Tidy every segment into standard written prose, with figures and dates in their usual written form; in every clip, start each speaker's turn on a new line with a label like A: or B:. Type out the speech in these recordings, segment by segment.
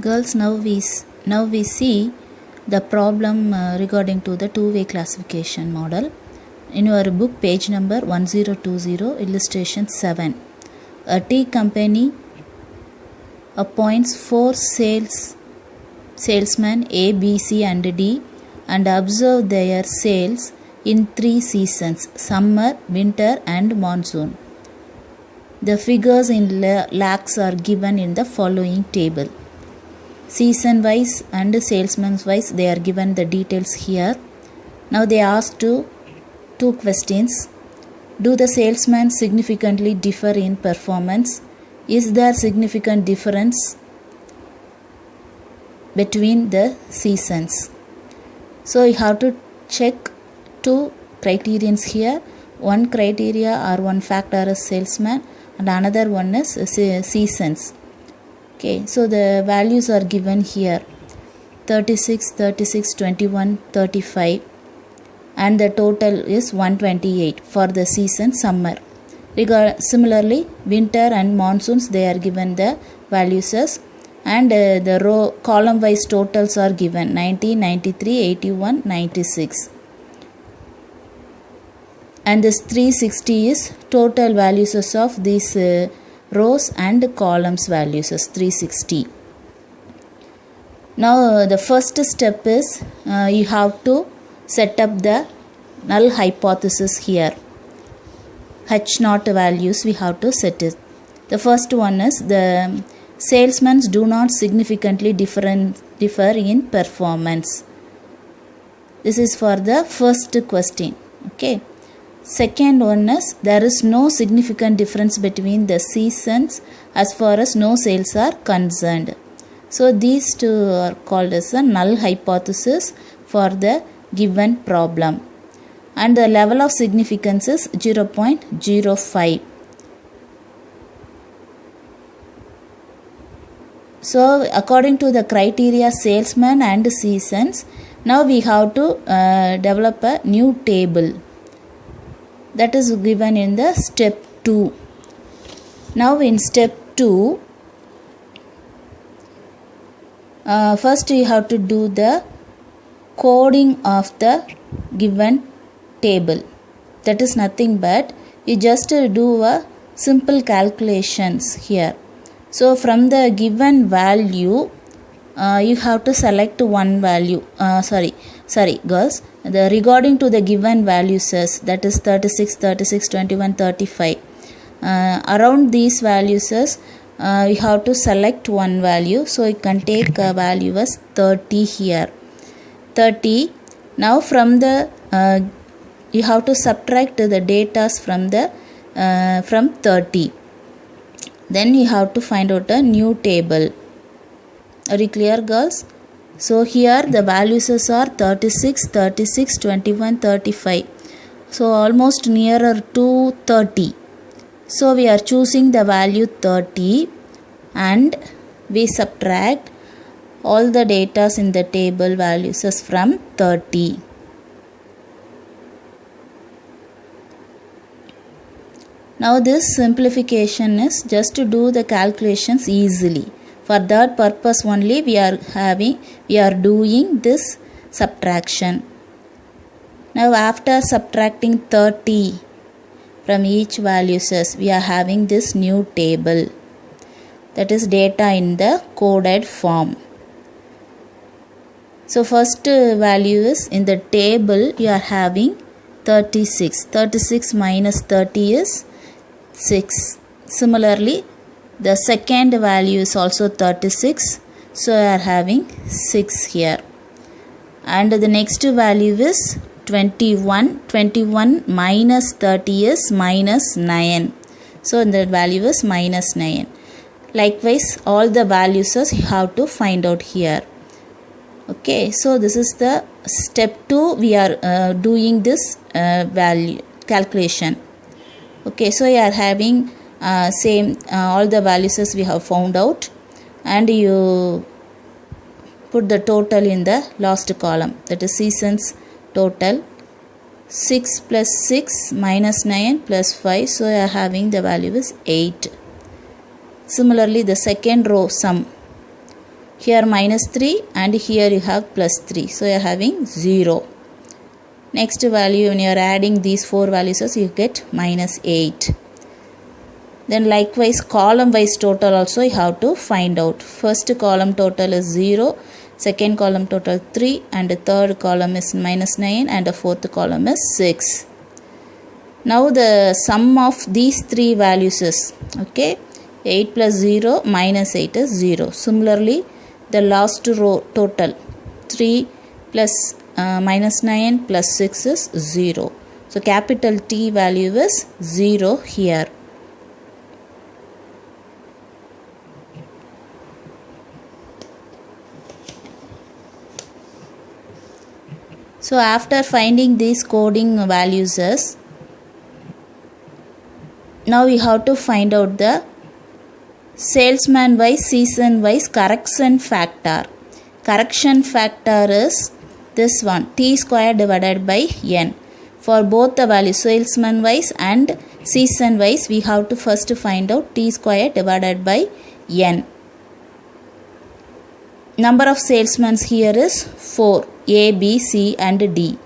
A: Girls, now we see the problem regarding to the two-way classification model. In your book, page number 1020, illustration 7. A tea company appoints 4 salesmen A, B, C and D and observe their sales in 3 seasons: summer, winter and monsoon. The figures in lakhs are given in the following table. Season wise and salesman wise they are given the details here. Now they asked two questions. Do the salesmen significantly differ in performance? Is there significant difference between the seasons? So you have to check 2 criterions here. One criteria or one factor is salesman and another one is seasons. Okay, so the values are given here: 36, 36, 21, 35 and the total is 128 for the season summer. Similarly, winter and monsoons they are given the values as, and the row column wise totals are given: 90, 93, 81, 96. And this 360 is total values of these rows and columns values as 360. Now the first step is you have to set up the null hypothesis here. H0 values we have to set it. The first one is the salesmen do not significantly differ in performance. This is for the first question. Okay. Second one is there is no significant difference between the seasons as far as no sales are concerned. So these two are called as a null hypothesis for the given problem. And the level of significance is 0.05. So according to the criteria salesman and seasons, now we have to develop a new table. That is given in the step 2. Now in step 2, first you have to do the coding of the given table. That is nothing but you just do a simple calculations here. So from the given value, you have to select one value. Sorry girls. Regarding to the given values as, that is 36, 36, 21, 35. Around these values as, you have to select one value. So you can take a value as 30 here. 30. Now from the you have to subtract the data from the from 30. Then you have to find out a new table. Are you clear, girls? So here the values are 36, 36, 21, 35. So almost nearer to 30. So we are choosing the value 30 and we subtract all the data in the table values from 30. Now this simplification is just to do the calculations easily. For that purpose only we are doing this subtraction. Now after subtracting 30 from each values, we are having this new table. That is data in the coded form. So first value is in the table you are having 36. 36 minus 30 is 6. Similarly, the second value is also 36. So I are having 6 here. And the next value is 21. 21 minus 30 is minus 9. So the value is minus 9. Likewise, all the values you have to find out here. Okay, so this is the step 2. We are doing this value calculation. Okay, so you are having same all the values we have found out, and you put the total in the last column, that is seasons total. 6 plus 6 minus 9 plus 5, so you are having the value is 8. Similarly, the second row sum, Here minus 3 and here you have plus 3. So you are having 0. Next value, when you are adding these 4 values, you get minus 8. Then likewise column wise total also you have to find out. First column total is 0, second column total 3, and the third column is minus 9, and the fourth column is 6. Now the sum of these 3 values is, okay, 8 plus 0 minus 8 is 0. Similarly, the last row total 3 plus minus 9 plus 6 is 0. So capital T value is 0 here. So after finding these coding values, now we have to find out the salesman wise, season wise correction factor. Correction factor is this one, T square divided by N. For both the values, salesman wise and season wise, we have to first find out T square divided by N. Number of salesmen here is 4, A, B, C and D.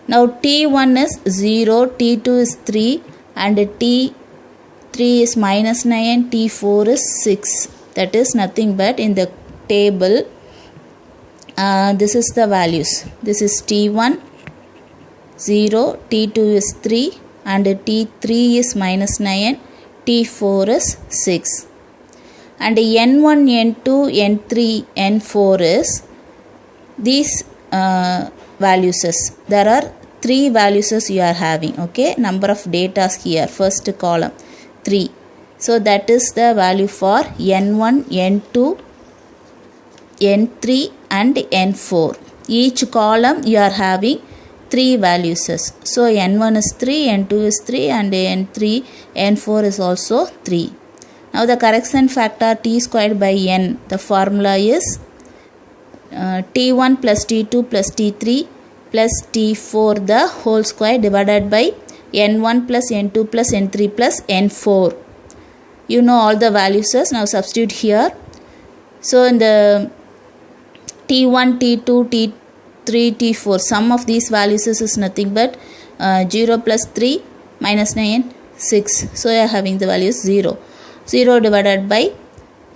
A: Now T1 is 0, T2 is 3 and T3 is minus 9, T4 is 6. That is nothing but in the table, this is the values. This is T1, 0, T2 is 3 and T3 is minus 9, T4 is 6. And N1, N2, N3, N4 is these values. There are 3 values you are having, okay, number of data here, first column 3. So that is the value for N1, N2, N3 and N4. Each column you are having 3 values. So N1 is 3, N2 is 3 and N3, N4 is also 3. Now the correction factor T squared by N, the formula is T1 plus T2 plus T3 plus T4 the whole square divided by N1 plus N2 plus N3 plus N4. You know all the values. Now substitute here. So in the T1, T2, T3, T4, sum of these values is nothing but 0 plus 3 minus 9, 6. So you are having the values 0. 0 divided by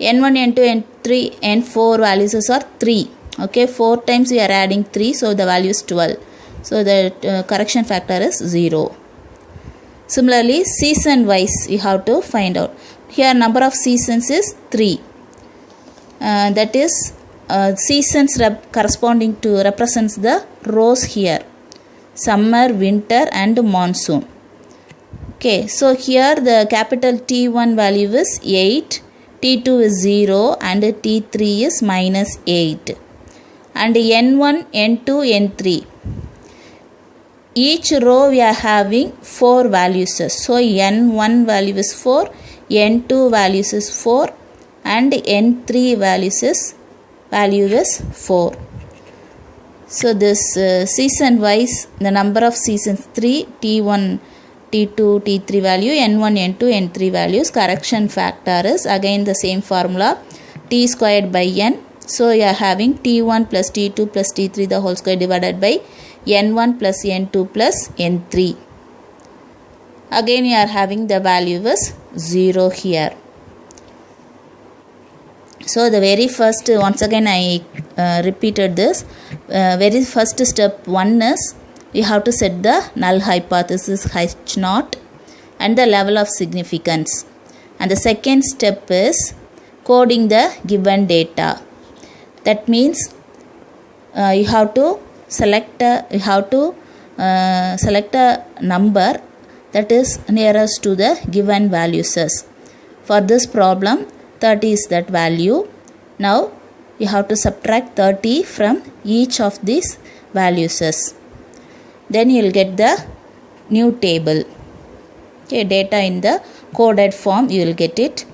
A: N1, N2, N3, N4 values are 3. Okay, 4 times we are adding 3, so the value is 12. So the correction factor is 0. Similarly, season wise you have to find out. Here number of seasons is 3. That is seasons corresponding to represents the rows here. Summer, winter and monsoon. Okay, so here the capital T1 value is 8, T2 is 0 and T3 is minus 8. And N1, N2, N3. Each row we are having 4 values. So N1 value is 4, N2 values is 4 and N3 value is 4. So this season wise, the number of seasons 3, T1, T2, T3 value, N1, N2, N3 values. Correction factor is again the same formula, T squared by N. So you are having T1 plus T2 plus T3 the whole square divided by N1 plus N2 plus N3. Again you are having the value is 0 here. So the very first, once again I repeated this, very first step 1 is you have to set the null hypothesis H0 and the level of significance. And the second step is coding the given data. That means you have to select a number that is nearest to the given values. For this problem 30 is that value. Now you have to subtract 30 from each of these values. Then you will get the new table. Okay, data in the coded form you will get it.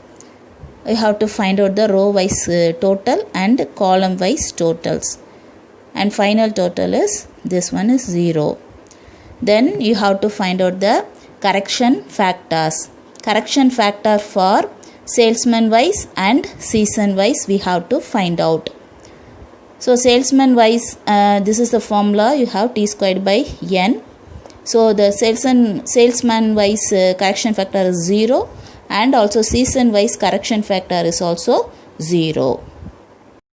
A: You have to find out the row wise total and column wise totals. And final total is, this one is 0. Then you have to find out the correction factors. Correction factor for salesman wise and season wise we have to find out. So salesman wise, this is the formula, you have T squared by N. So the salesman wise correction factor is 0, and also season wise correction factor is also 0.